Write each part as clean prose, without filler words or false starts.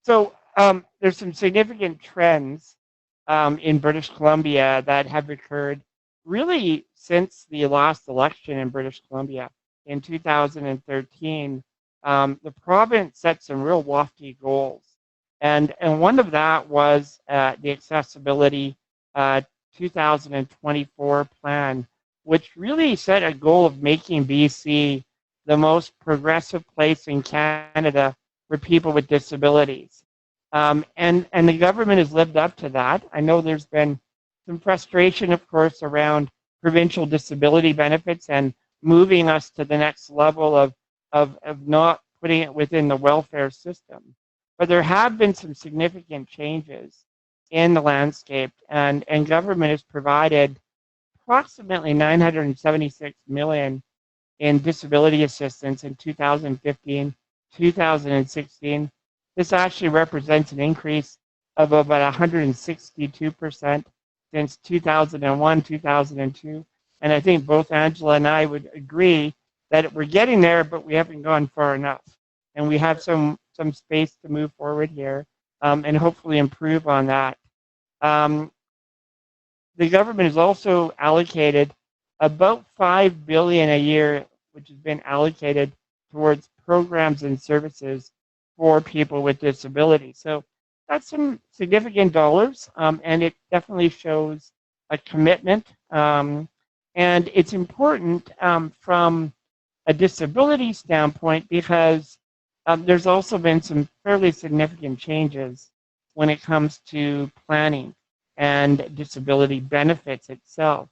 So there's some significant trends in British Columbia that have occurred really since the last election in British Columbia in 2013. The province set some real lofty goals. And one of that was the accessibility 2024 plan, which really set a goal of making BC the most progressive place in Canada for people with disabilities. And the government has lived up to that. I know there's been some frustration, of course, around provincial disability benefits and moving us to the next level of not putting it within the welfare system. But there have been some significant changes in the landscape, and government has provided approximately 976 million in disability assistance in 2015, 2016. This actually represents an increase of about 162% since 2001, 2002. And I think both Angela and I would agree that we're getting there, but we haven't gone far enough. And we have some space to move forward here and hopefully improve on that. The government has also allocated about $5 billion a year, which has been allocated towards programs and services for people with disabilities. So that's some significant dollars, and it definitely shows a commitment. And it's important from a disability standpoint because there's also been some fairly significant changes when it comes to planning and disability benefits itself.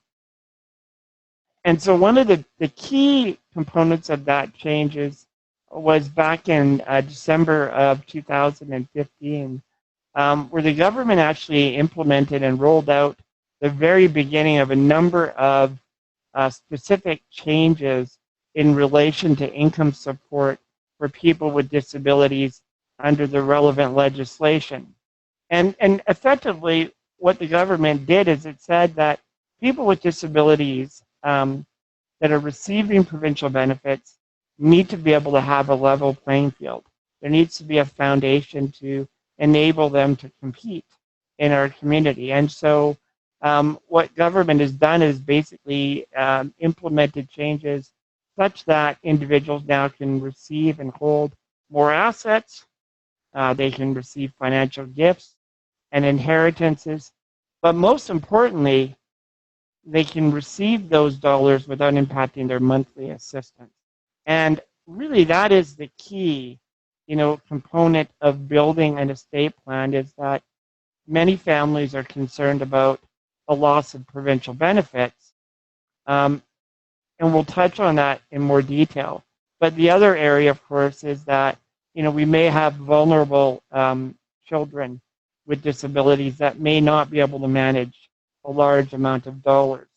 And so one of the key components of that changes was back in December of 2015, where the government actually implemented and rolled out the very beginning of a number of specific changes in relation to income support for people with disabilities under the relevant legislation. And effectively, what the government did is it said that people with disabilities that are receiving provincial benefits need to be able to have a level playing field. There needs to be a foundation to enable them to compete in our community. And so what government has done is basically implemented changes such that individuals now can receive and hold more assets. They can receive financial gifts and inheritances. But most importantly, they can receive those dollars without impacting their monthly assistance. And really that is the key, component of building an estate plan, is that many families are concerned about a loss of provincial benefits. And we'll touch on that in more detail. But the other area, of course, is that, we may have vulnerable children with disabilities that may not be able to manage a large amount of dollars.